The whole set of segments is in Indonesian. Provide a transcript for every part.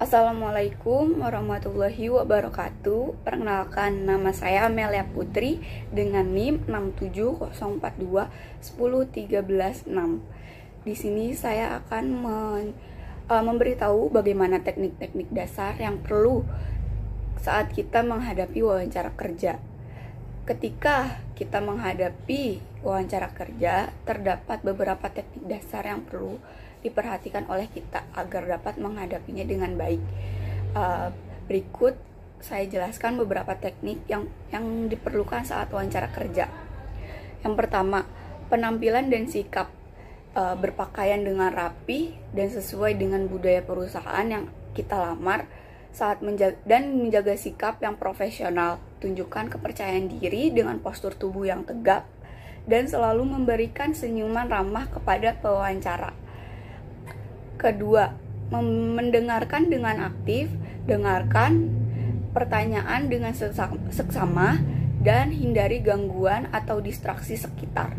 Assalamualaikum warahmatullahi wabarakatuh. Perkenalkan, nama saya Amelia Putri dengan NIM 67042101306. Di sini saya akan memberitahu bagaimana teknik-teknik dasar yang perlu saat kita menghadapi wawancara kerja. Ketika kita menghadapi wawancara kerja, terdapat beberapa teknik dasar yang perlu diperhatikan oleh kita agar dapat menghadapinya dengan baik. Berikut saya jelaskan beberapa teknik yang diperlukan saat wawancara kerja. Yang pertama, penampilan dan sikap. Berpakaian dengan rapi dan sesuai dengan budaya perusahaan yang kita lamar saat menjaga sikap yang profesional. Tunjukkan kepercayaan diri dengan postur tubuh yang tegap dan selalu memberikan senyuman ramah kepada pewawancara. Kedua, mendengarkan dengan aktif, dengarkan pertanyaan dengan seksama dan hindari gangguan atau distraksi sekitar.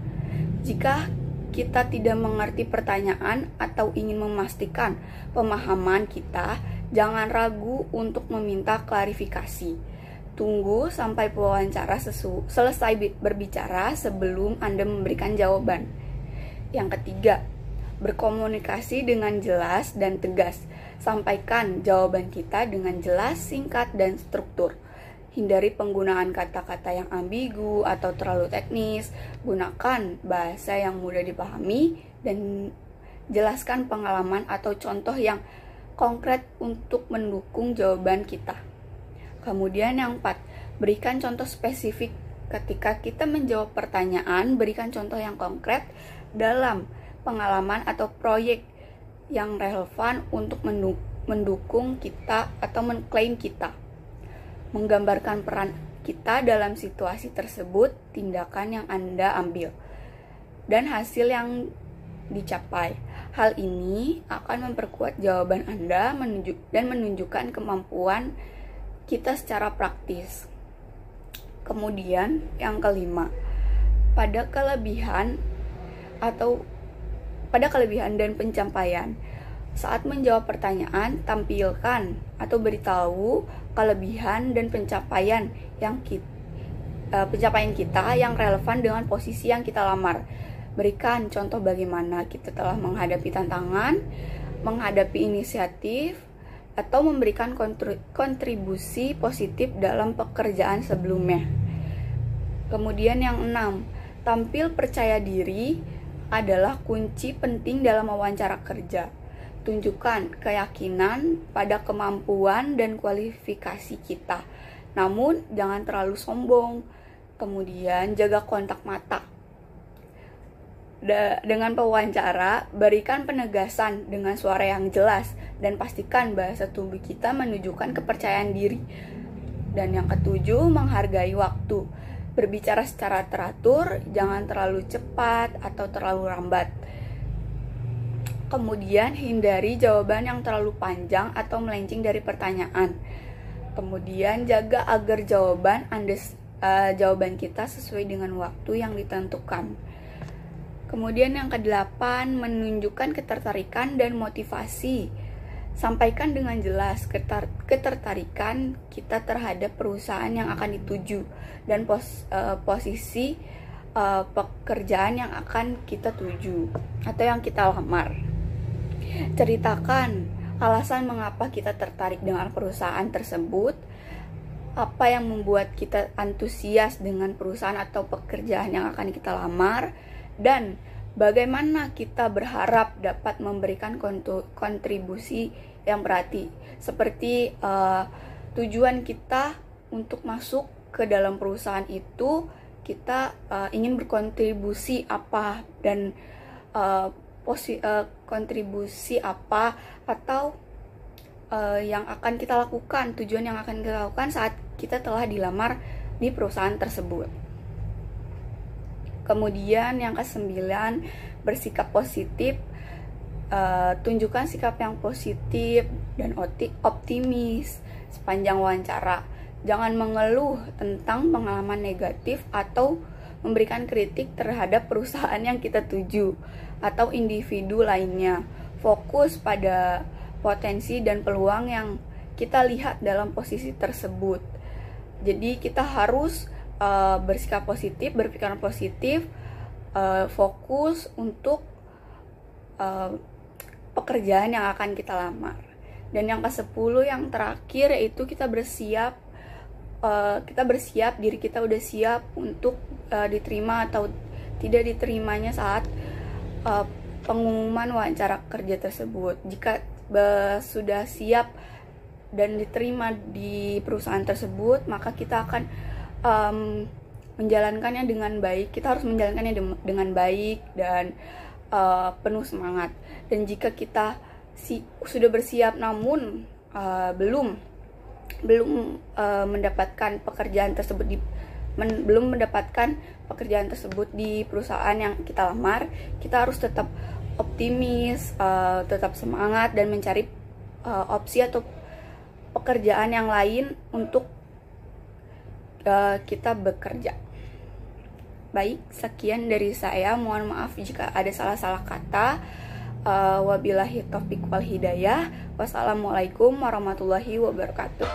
Jika kita tidak mengerti pertanyaan atau ingin memastikan pemahaman kita, jangan ragu untuk meminta klarifikasi. Tunggu sampai pewawancara selesai berbicara sebelum Anda memberikan jawaban. Yang ketiga, berkomunikasi dengan jelas dan tegas. Sampaikan jawaban kita dengan jelas, singkat, dan struktur. Hindari penggunaan kata-kata yang ambigu atau terlalu teknis. Gunakan bahasa yang mudah dipahami dan jelaskan pengalaman atau contoh yang konkret untuk mendukung jawaban kita. Kemudian yang keempat, berikan contoh spesifik. Ketika kita menjawab pertanyaan, berikan contoh yang konkret dalam pengalaman atau proyek yang relevan untuk mendukung kita atau mengklaim kita. Menggambarkan peran kita dalam situasi tersebut, tindakan yang Anda ambil, dan hasil yang dicapai. Hal ini akan memperkuat jawaban Anda dan menunjukkan kemampuan kita secara praktis. Kemudian yang kelima, pada kelebihan dan pencapaian. Saat menjawab pertanyaan, tampilkan atau beritahu kelebihan dan pencapaian kita yang relevan dengan posisi yang kita lamar. Berikan contoh bagaimana kita telah menghadapi tantangan, menghadapi inisiatif, atau memberikan kontribusi positif dalam pekerjaan sebelumnya. Kemudian yang 6, tampil percaya diri adalah kunci penting dalam wawancara kerja. Tunjukkan keyakinan pada kemampuan dan kualifikasi kita, namun jangan terlalu sombong. Kemudian jaga kontak mata. Dengan pewawancara, berikan penegasan dengan suara yang jelas dan pastikan bahasa tubuh kita menunjukkan kepercayaan diri. Dan yang ketujuh, menghargai waktu. Berbicara secara teratur, jangan terlalu cepat atau terlalu lambat. Kemudian hindari jawaban yang terlalu panjang atau melenceng dari pertanyaan. Kemudian jaga agar jawaban kita sesuai dengan waktu yang ditentukan. Kemudian yang kedelapan, menunjukkan ketertarikan dan motivasi. Sampaikan dengan jelas ketertarikan kita terhadap perusahaan yang akan dituju dan posisi pekerjaan yang akan kita tuju atau yang kita lamar. Ceritakan alasan mengapa kita tertarik dengan perusahaan tersebut, apa yang membuat kita antusias dengan perusahaan atau pekerjaan yang akan kita lamar, dan bagaimana kita berharap dapat memberikan kontribusi yang berarti, seperti tujuan kita untuk masuk ke dalam perusahaan itu, kita ingin berkontribusi apa dan kontribusi apa atau yang akan kita lakukan, tujuan yang akan kita lakukan saat kita telah dilamar di perusahaan tersebut. Kemudian yang ke-9, bersikap positif. Tunjukkan sikap yang positif dan optimis sepanjang wawancara. Jangan mengeluh tentang pengalaman negatif atau memberikan kritik terhadap perusahaan yang kita tuju atau individu lainnya. Fokus pada potensi dan peluang yang kita lihat dalam posisi tersebut. Jadi kita harus bersikap positif, berpikiran positif, fokus untuk pekerjaan yang akan kita lamar. Dan yang ke-10 yang terakhir yaitu kita bersiap, diri kita udah siap untuk diterima atau tidak diterimanya saat pengumuman wawancara kerja tersebut. Jika sudah siap dan diterima di perusahaan tersebut, maka kita akan menjalankannya dengan baik. Kita harus menjalankannya dengan baik dan penuh semangat. Dan jika kita sudah bersiap namun belum mendapatkan pekerjaan tersebut di perusahaan yang kita lamar, kita harus tetap optimis, tetap semangat dan mencari opsi atau pekerjaan yang lain untuk kita bekerja. Baik, sekian dari saya. Mohon maaf jika ada salah-salah kata. Wabillahi taufiq wal hidayah. Wassalamualaikum warahmatullahi wabarakatuh.